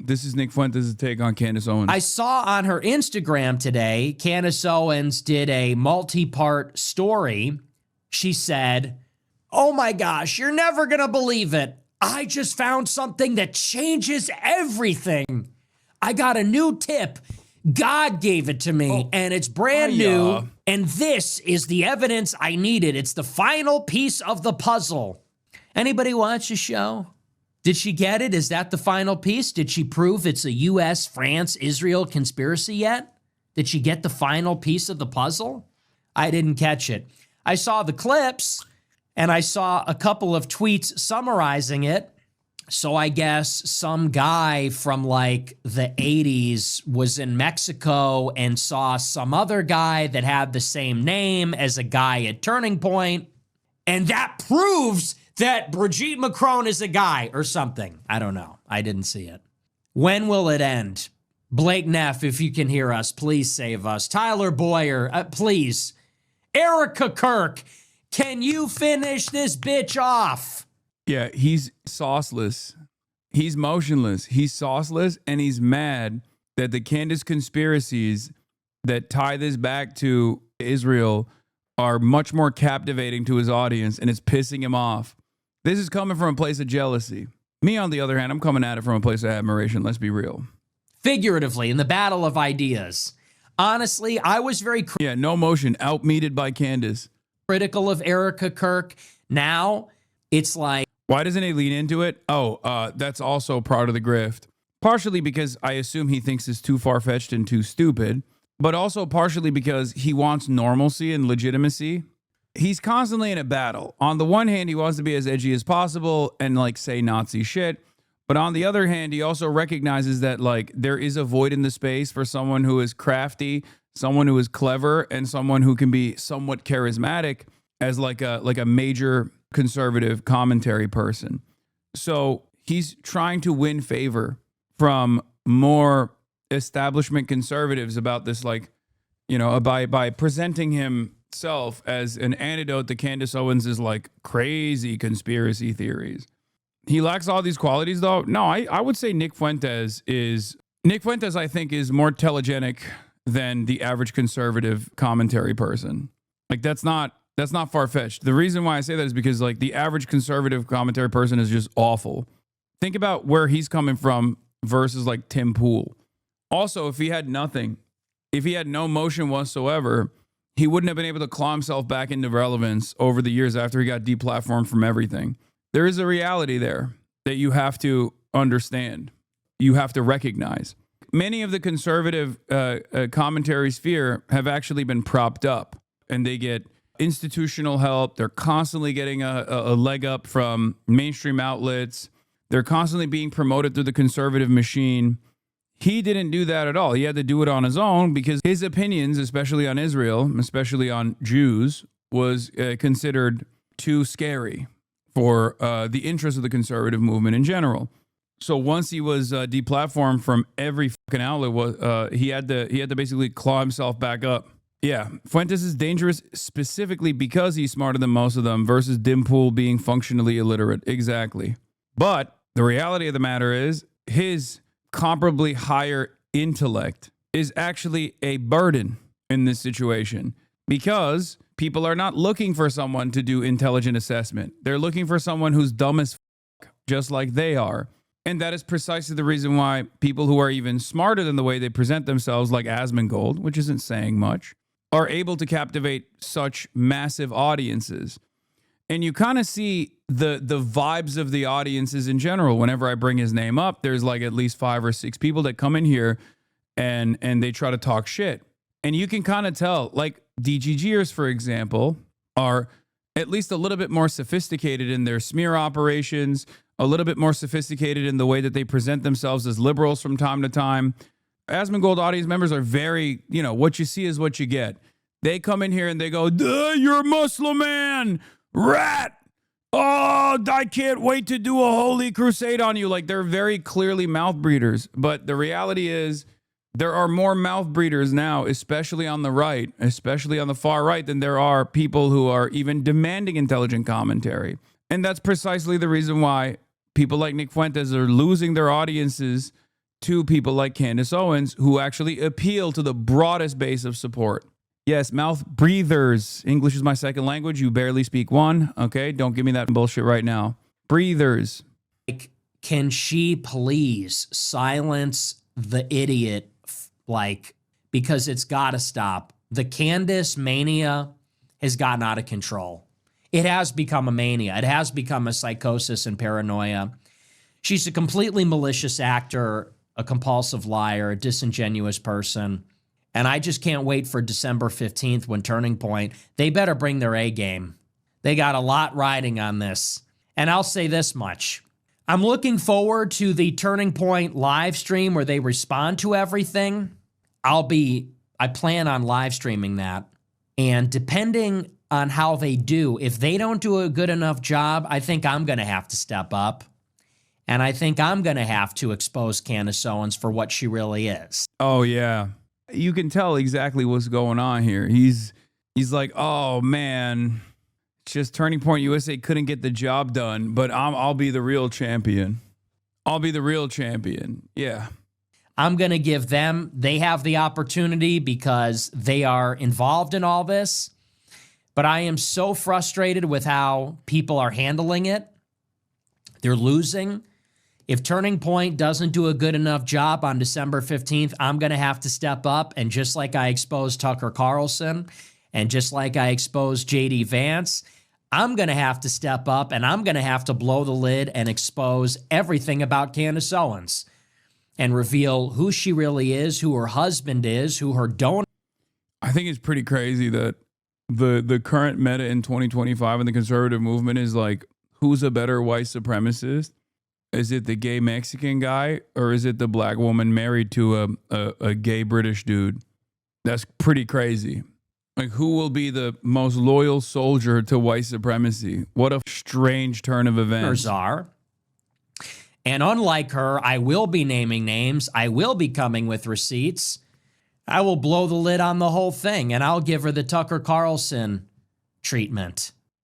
This is Nick Fuentes' take on Candace Owens. I saw on her Instagram today, Candace Owens did a multi-part story. She said, "Oh my gosh, you're never going to believe it. I just found something that changes everything. I got a new tip. God gave it to me, and it's brand new, and this is the evidence I needed. It's the final piece of the puzzle." Anybody watch the show? Did she get it? Is that the final piece? Did she prove it's a U.S., France, Israel conspiracy yet? Did she get the final piece of the puzzle? I didn't catch it. I saw the clips, and I saw a couple of tweets summarizing it. So I guess some guy from like the 80s was in Mexico and saw some other guy that had the same name as a guy at Turning Point. And that proves that Brigitte Macron is a guy or something. I don't know. I didn't see it. When will it end? Blake Neff, if you can hear us, please save us. Tyler Boyer, please. Erica Kirk, can you finish this bitch off? Yeah, he's sauceless. He's motionless. He's sauceless, and he's mad that the Candace conspiracies that tie this back to Israel are much more captivating to his audience, and it's pissing him off. This is coming from a place of jealousy. Me, on the other hand, I'm coming at it from a place of admiration. Let's be real. Figuratively, in the battle of ideas. Honestly, I was very no motion, outmeted by Candace. Critical of Erica Kirk. Now, it's like, why doesn't he lean into it? That's also part of the grift. Partially because I assume he thinks it's too far-fetched and too stupid, but also partially because he wants normalcy and legitimacy. He's constantly in a battle. On the one hand, he wants to be as edgy as possible and like say Nazi shit. But on the other hand, he also recognizes that like there is a void in the space for someone who is crafty, someone who is clever, and someone who can be somewhat charismatic as like a major conservative commentary person. So he's trying to win favor from more establishment conservatives about this, like, you know, by presenting himself as an antidote to Candace Owens' like crazy conspiracy theories. He lacks all these qualities, though. No, I would say Nick Fuentes, I think, is more telegenic than the average conservative commentary person. Like, that's not far-fetched. The reason why I say that is because, like, the average conservative commentary person is just awful. Think about where he's coming from versus, like, Tim Pool. Also, if he had nothing, if he had no motion whatsoever, he wouldn't have been able to claw himself back into relevance over the years after he got deplatformed from everything. There is a reality there that you have to understand. You have to recognize. Many of the conservative commentary sphere have actually been propped up, and they get institutional help. They're constantly getting a leg up from mainstream outlets. They're constantly being promoted through the conservative machine. He didn't do that at all. He had to do it on his own because his opinions, especially on Israel, especially on Jews, was considered too scary for the interest of the conservative movement in general. So once he was deplatformed from every fucking outlet, he had to basically claw himself back up. Yeah, Fuentes is dangerous specifically because he's smarter than most of them versus Dimpool being functionally illiterate. Exactly. But the reality of the matter is his comparably higher intellect is actually a burden in this situation because people are not looking for someone to do intelligent assessment. They're looking for someone who's dumb as fuck, just like they are. And that is precisely the reason why people who are even smarter than the way they present themselves, like Asmongold, which isn't saying much, are able to captivate such massive audiences. And you kind of see the vibes of the audiences in general. Whenever I bring his name up, there's like at least 5 or 6 people that come in here and they try to talk shit. And you can kind of tell, like DGGers, for example, are at least a little bit more sophisticated in their smear operations, a little bit more sophisticated in the way that they present themselves as liberals from time to time. Asmongold audience members are very, what you see is what you get. They come in here and they go, duh, you're a Muslim man, rat. Oh, I can't wait to do a holy crusade on you. Like, they're very clearly mouth breeders. But the reality is there are more mouth breeders now, especially on the right, especially on the far right, than there are people who are even demanding intelligent commentary. And that's precisely the reason why people like Nick Fuentes are losing their audiences to people like Candace Owens who actually appeal to the broadest base of support. Yes, mouth breathers. English is my second language. You barely speak one. Okay, don't give me that bullshit right now. Breathers. Like, can she please silence the idiot? Like, because it's got to stop. The Candace mania has gotten out of control. It has become a mania. It has become a psychosis and paranoia. She's a completely malicious actor, a compulsive liar, a disingenuous person. And I just can't wait for December 15th when Turning Point, they better bring their A game. They got a lot riding on this. And I'll say this much. I'm looking forward to the Turning Point live stream where they respond to everything. I plan on live streaming that. And depending on how they do, if they don't do a good enough job, I think I'm going to have to step up. And I think I'm going to have to expose Candace Owens for what she really is. Oh, yeah. You can tell exactly what's going on here. He's like, oh, man, it's just Turning Point USA couldn't get the job done, but I'll be the real champion. I'll be the real champion. Yeah. I'm going to give them, they have the opportunity because they are involved in all this. But I am so frustrated with how people are handling it. They're losing. If Turning Point doesn't do a good enough job on December 15th, I'm going to have to step up. And just like I exposed Tucker Carlson and just like I exposed JD Vance, I'm going to have to step up and I'm going to have to blow the lid and expose everything about Candace Owens and reveal who she really is, who her husband is, who her donor. I think it's pretty crazy that the current meta in 2025 in the conservative movement is like, who's a better white supremacist? Is it the gay Mexican guy or is it the black woman married to a gay British dude? That's pretty crazy. Like, who will be the most loyal soldier to white supremacy? What a strange turn of events. Are. And unlike her, I will be naming names. I will be coming with receipts. I will blow the lid on the whole thing and I'll give her the Tucker Carlson treatment.